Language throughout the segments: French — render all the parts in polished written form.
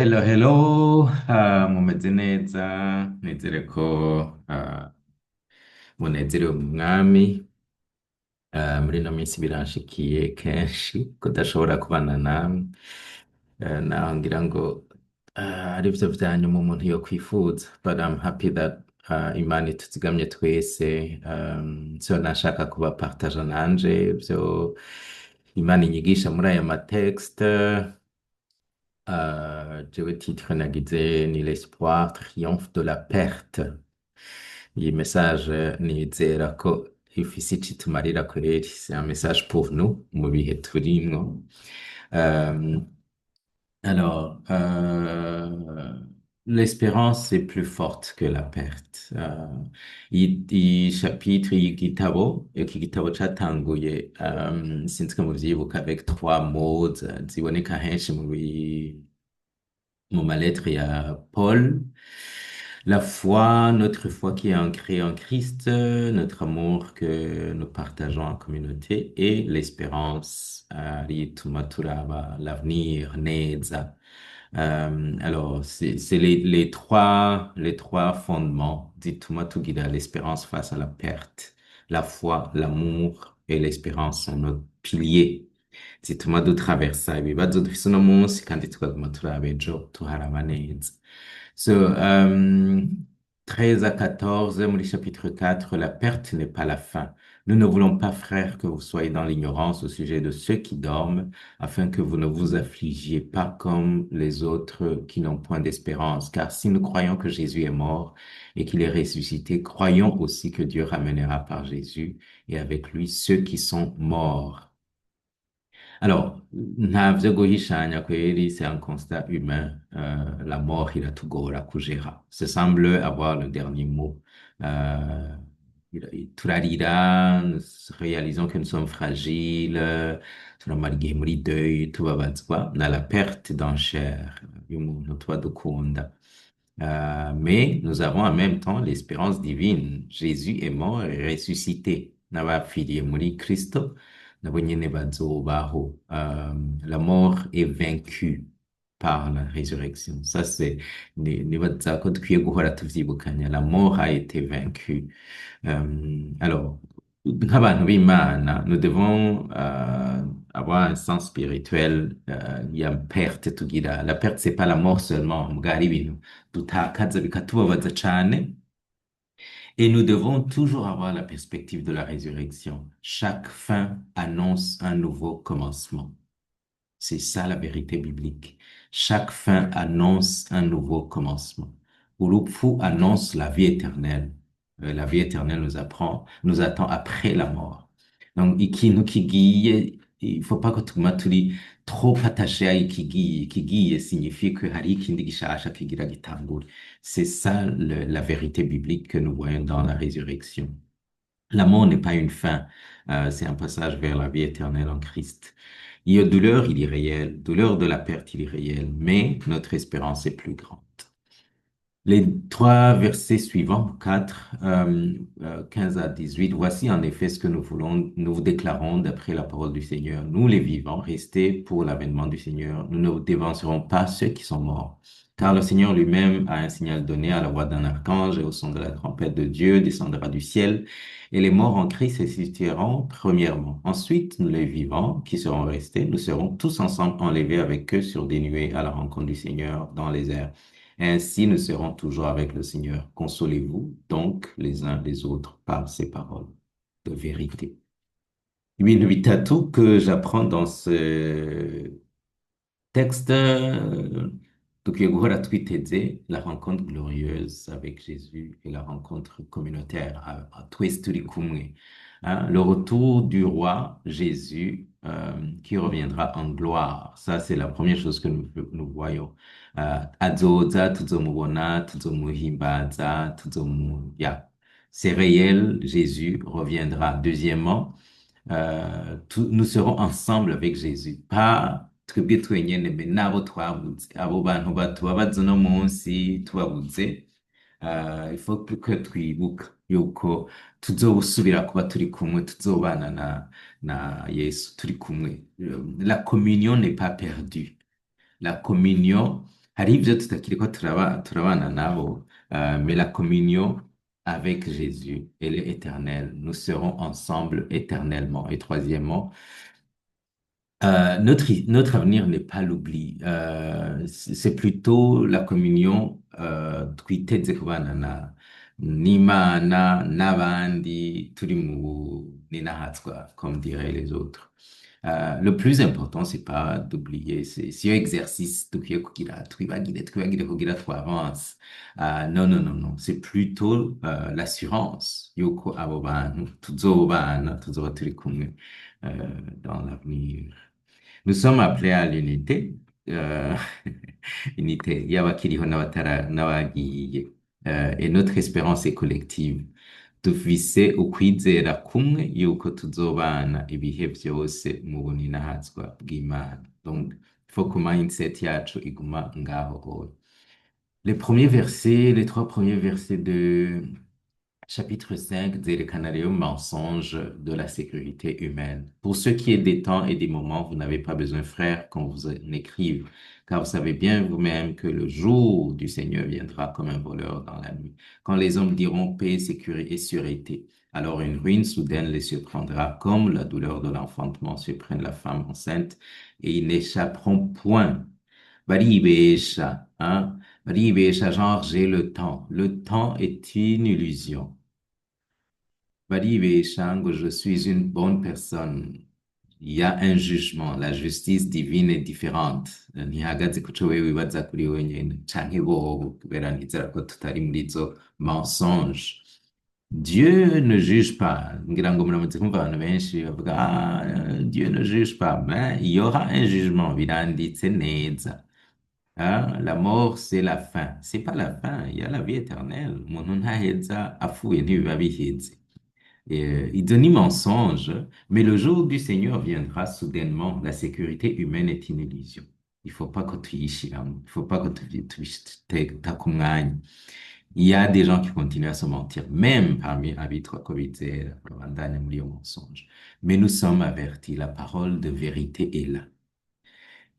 Hello, hello, mumeze neza, nizere ko munezerewe mu mwami. Muri ino minsi biranshikiye kenshi kudashobora kubana namwe. Naho ngira ngo arivyo vya nyuma umuntu yo kwifuza, but I'm happy that Imana ituzigamye twese. So nashaka kubapartaja nanje ivyo Imana inyigisha muri aya matext. Jewe titre nagize ni l'espoir triomphe de la perte. Iyi message nizera ko ifise ico itumarira kweri. C'est un message pour nous mu bihe turimwo. Euh, l'espérance est plus forte que la perte. I chapitre y'igitabo, iki gitabo catanguye, sinzi ko muvyibuka, avec trois mots ziboneka henshi mu malettre ya Paul. La foi, notre foi qui est ancrée en Christ, notre amour que nous partageons en communauté et l'espérance, rituma turaba l'avenir neza. Alors, c'est les trois fondements zituma tugira l'espérance face à la perte. La foi, l'amour et l'espérance sont nos piliers zituma dutraversa ibibazo dufise uno munsi kandi tukaguma turaba ejo tuharaba neza. So, 13 à 14, muri chapitre 4, la perte n'est pas la fin. Nous ne voulons pas, frères, que vous soyez dans l'ignorance au sujet de ceux qui dorment, afin que vous ne vous affligiez pas comme les autres qui n'ont point d'espérance. Car si nous croyons que Jésus est mort et qu'il est ressuscité, croyons aussi que Dieu ramènera par Jésus et avec lui ceux qui sont morts. Alors, ntavyo guhishanya kweri, c'est un constat humain. La mort iratugora kugera. Ce semble avoir le dernier mot. Euh, Turarira, nous réalisons que nous sommes fragiles, turamara igihe muri deuil, tubabazwa na la perte d'un cher y'umuntu tuba dukunda. Mais nous avons en même temps l'espérance divine. Jésus est mort et ressuscité. N'abapfiriye muri Kristo, nabo nyene bazobaho. La mort est vaincue par la résurrection. Ça, nibaza ko dukwiye guhora tuvyibukanya. La mort a été vaincue. Alors, nk'abantu b'Imana, nous devons avoir un sens spirituel. Il y a perte tugira. La perte, c'est pas la mort seulement. Muga hari ibintu dutakaza bikatubabaza cane. Et nous devons toujours avoir la perspective de la résurrection. Chaque fin annonce un nouveau commencement. C'est ça la vérité biblique. Chaque fin annonce un nouveau commencement. Urupfu annonce la vie éternelle. La vie éternelle nous attend après la mort. Donc, ikintu kigiye, il faut pas que tuguma turi trop attaché à ikigiye. Ikigiye signifie que hari ikindi gishasha kigira gitangure. C'est ça la vérité biblique que nous voyons dans la résurrection. La mort n'est pas une fin, c'est un passage vers la vie éternelle en Christ. Il y a douleur, il est réel. Douleur de la perte, il est réel. Mais notre espérance est plus grande. Les trois versets suivants, 4, 15 à 18, voici en effet ce que nous voulons, nous vous déclarons d'après la parole du Seigneur. Nous, les vivants, restés pour l'avènement du Seigneur, nous ne dévancerons pas ceux qui sont morts. Car le Seigneur lui-même a un signal donné à la voix d'un archange et au son de la trompette de Dieu descendra du ciel et les morts en Christ ressusciteront premièrement. Ensuite, nous les vivants qui serons restés, nous serons tous ensemble enlevés avec eux sur des nuées à la rencontre du Seigneur dans les airs. Ainsi, nous serons toujours avec le Seigneur. Consolez-vous donc les uns les autres par ces paroles de vérité. Ibintu bitatu que j'apprends dans ce texte, dukwiye guhora twiteze la rencontre glorieuse avec Jésus et la rencontre communautaire à twese turi kumwe. Hein, le retour du roi Jésus qui reviendra en gloire. Ça, c'est la première chose que nous voyons. Azoza, tuzomubona, tuzomuhimbaza, ya. C'est réel, Jésus reviendra. Deuxièmement, nous serons ensemble avec Jésus. Pas twebwe twenyene, mais n'abo twabuze. Abo bantu batubabaza uno munsi tubabuze. Il faut que twibuka yuko tuzosubira kuba turi kumwe, tuzobana na Yesu turi kumwe. La communion n'est pas perdue. La communion hari ibyo tutakiriko turabana nabo, mais la communion avec Jésus, elle est éternelle. Nous serons ensemble éternellement. Et troisièmement, notre avenir n'est pas l'oubli. C'est plutôt la communion twiteze kubana n'Imana n'abandi turi mu ninahatswa, comme diraient les autres. Le plus important, c'est pas d'oublier, c'est un exercice dukwiye kugira twibagire kugira twavance. Non, non, non, non, c'est plutôt l'assurance yuko abo bantu tuzobana tuzoba turi kumwe dans l'avenir. Nous sommes appelés à l'unité, euh, unité y'abakiriho n'abagiye. Et notre espérance est collective. Dufise ukwizera kumwe yuko tuzobana ibihe byose mu buninahazwa bw'Imana. Donc, il faut que mindset yacu iguma ngaho. Les trois premiers versets de Chapitre 5, zerekana rero mensonge de la sécurité humaine. Pour ce qui est des temps et des moments, vous n'avez pas besoin, frère, qu'on vous en écrive, car vous savez bien vous-même que le jour du Seigneur viendra comme un voleur dans la nuit. Quand les hommes diront paix, sécurité et sûreté, alors une ruine soudaine les surprendra, comme la douleur de l'enfantement surprend la femme enceinte, et ils n'échapperont point. Baribesha, hein? Baribesha, genre j'ai le temps. Le temps est une illusion. Baribesha ngo je suis une bonne personne. Il y a un jugement. La justice divine est différente. Ntihagaze ku co wewe wibaza kuri wenyine canke bobo kubera nizera ko tutari muri izo mensonges. Dieu ne juge pas. Ngira ngo muramutse kumva abantu benshi bavuga Dieu ne juge pas. Mais il y aura un jugement. Biranditse neza. Hein? La mort, c'est la fin. C'est pas la fin. Il y a la vie éternelle. Umuntu ntaheza apfuye ntibiba biheze. Il donne un mensonge, mais le jour du Seigneur viendra soudainement. La sécurité humaine est une illusion. Il faut pas que tu y chies, hein. Il faut pas que tu il y a des gens qui continuent à se mentir, même parmi Abitra Kovitzer, Rwanda, mensonge. Mais nous sommes avertis, la parole de vérité est là.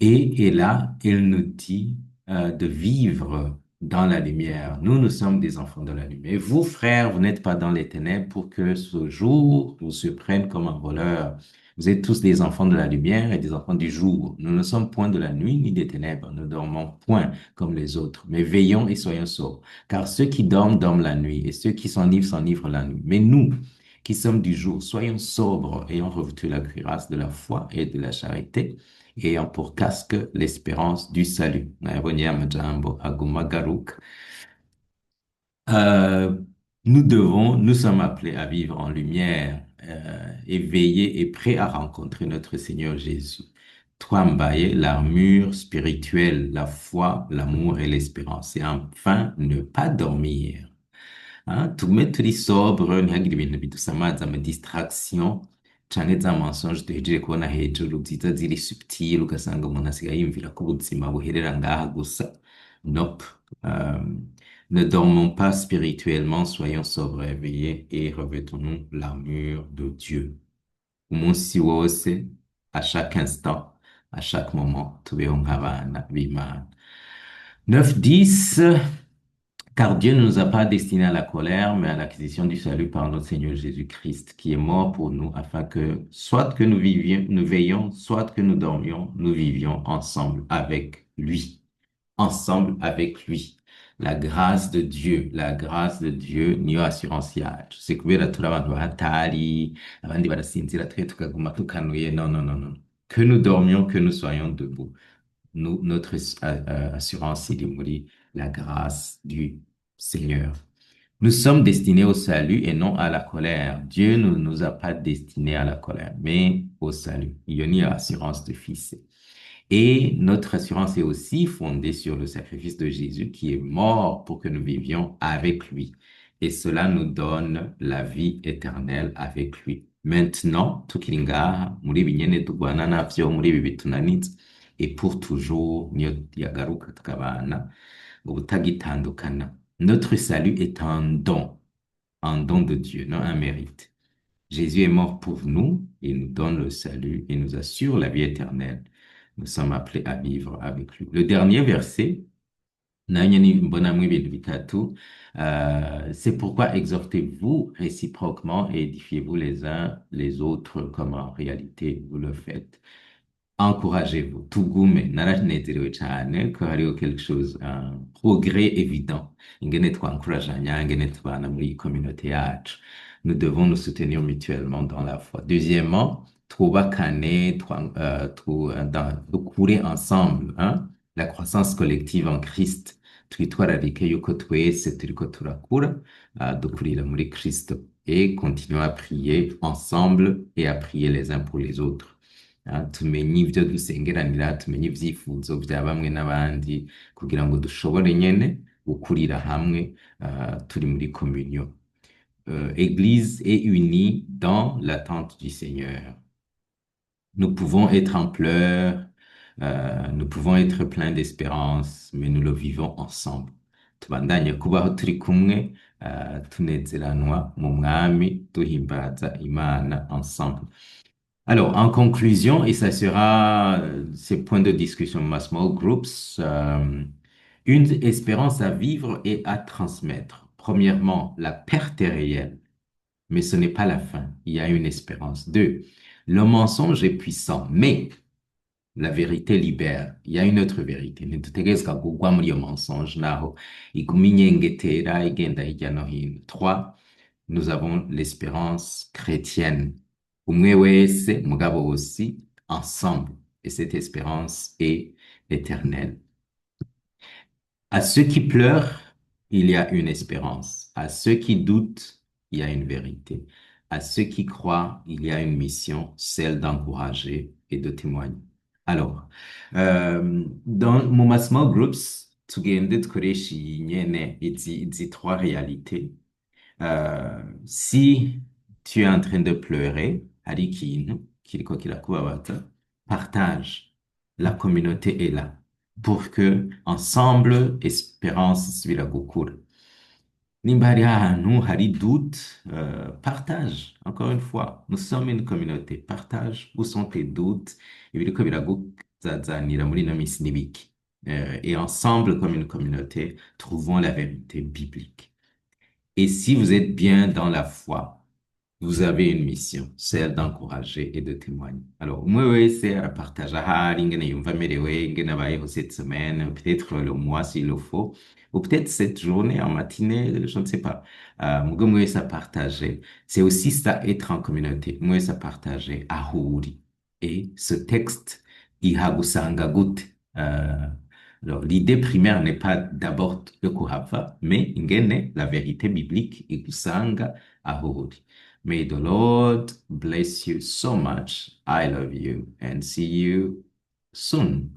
Et là, il nous dit de vivre dans la lumière. Nous sommes des enfants de la lumière. Et vous, frères, vous n'êtes pas dans les ténèbres pour que ce jour vous se prenne comme un voleur. Vous êtes tous des enfants de la lumière et des enfants du jour. Nous ne sommes point de la nuit ni des ténèbres. Nous ne dormons point comme les autres, mais veillons et soyons sobres. Car ceux qui dorment, dorment la nuit, et ceux qui s'enivrent la nuit. Mais nous, qui sommes du jour, soyons sobres, ayant revêtu la cuirasse de la foi et de la charité, ayant pour casque l'espérance du salut. Nayabonye amajambo aguma garuka. Euh, nous sommes appelés à vivre en lumière, éveillés et prêts à rencontrer notre Seigneur Jésus. Twambaye, l'armure spirituelle, la foi, l'amour et l'espérance. Et enfin, ne pas dormir. Hein? Tugume turi sobre ntihagire ibintu bidusamaza ama distraction canke za mensonge duhejeje kubona hejuru ziza ziri subtile ugasanga umuntu asigaye yiyumvira ko ubuzima buherera ngaha gusa. Nope. Ne dormons pas spirituellement, soyons sobres, éveillés et revêtons-nous l'armure de Dieu. Umunsi wose, à chaque instant, à chaque moment, tubeho nk'abana b'Imana. 9-10. Car Dieu ne nous a pas destinés à la colère, mais à l'acquisition du salut par notre Seigneur Jésus-Christ, qui est mort pour nous, afin que, soit que nous vivions, nous veillions, soit que nous dormions, nous vivions ensemble avec lui. Ensemble avec lui. La grâce de Dieu, niyo assurance yacu. C'est kubera turi abantu bahatari, abandi barasinzira twe tukaguma tukanuye. Non, non, non, non. Que nous dormions, que nous soyons debout. Notre assurance, il est muri la grâce du Seigneur. Nous sommes destinés au salut et non à la colère. Dieu ne nous a pas destinés à la colère, mais au salut. Il y a une assurance de fils. Et notre assurance est aussi fondée sur le sacrifice de Jésus qui est mort pour que nous vivions avec lui. Et cela nous donne la vie éternelle avec lui. Maintenant, tukiri ngaha, muri ibi nyene tugwana navyo, muri ibi bitunanitse, et pour toujours, niyo yagaruka tukabana, ubutagitandukana. Notre salut est un don de Dieu, non un mérite. Jésus est mort pour nous, il nous donne le salut et nous assure la vie éternelle. Nous sommes appelés à vivre avec lui. Le dernier verset, nayo nyene mbonamwo ibintu bitatu. C'est pourquoi exhortez-vous réciproquement et édifiez-vous les uns les autres comme en réalité vous le faites. Encouragez-vous, tugume, naranezerewe cyane ko hariho quelque chose, un progrès évident. Ingene twankurajanya, ingene tubana muri iyi communauté yacu. Nous devons nous soutenir mutuellement dans la foi. Deuxièmement, twubakane, dukure ensemble, hein, la croissance collective en Christ. Twitwararike yuko twese turiko turakura, dukurira muri Kristo. Et continuons à prier ensemble et à prier les uns pour les autres. Tumenye ibyo dusengeranira, tumenye ibyifuzo bya bamwe n'abandi kugira ngo dushobore nyene gukurira hamwe, turi muri communion. Église est unie dans l'attente du Seigneur. Nous pouvons être en pleurs, nous pouvons être pleins d'espérance, mais nous le vivons ensemble. Tubandanye kubaho turi kumwe, tunezeranwa mu mwami, duhimbaza Imana ensemble. Alors, en conclusion, et ça sera ces points de discussion de ma small groups, une espérance à vivre et à transmettre. Premièrement, la perte est réelle, mais ce n'est pas la fin. Il y a une espérance. Deux, le mensonge est puissant, mais la vérité libère. Il y a une autre vérité. Ntitutegerezwa kugwa muri iyo mensonge naho iguma inyengetera igenda hirya no hino. Trois, nous avons l'espérance chrétienne. Umwe wese, mugabo aussi, ensemble. Et cette espérance est éternelle. À ceux qui pleurent, il y a une espérance. À ceux qui doutent, il y a une vérité. À ceux qui croient, il y a une mission, celle d'encourager et de témoigner. Alors, dans mon small groups, tugende dukoresha iyi nyene izi trois réalités. Si tu es en train de pleurer, hari ikintu kiriko kirakubabaza, partage. La communauté est là pour que, ensemble, espérance isubira gukura. Nimba hari ahantu hari doute, partage. Encore une fois, nous sommes une communauté. Partage où sont tes doutes, ibiriko biraguzazanira muri ino minsi n'ibiki. Et ensemble, comme une communauté, trouvons la vérité biblique. Et si vous êtes bien dans la foi, vous avez une mission, celle d'encourager et de témoigner. Alors, moi, oui, c'est à partager, ingene yumva amerewe, ingene abayeho cette semaine, peut-être le mois s'il le faut, ou peut-être cette journée en matinée, je ne sais pas. Mugo moi, ça partager. C'est aussi ça, être en communauté. Moi, ça partager, ahuri. Et ce texte, ihagusanga gute. Alors, l'idée primaire n'est pas d'abord le kuhava, mais ingene, la vérité biblique, igusanga ahuri. May the Lord bless you so much. I love you and see you soon.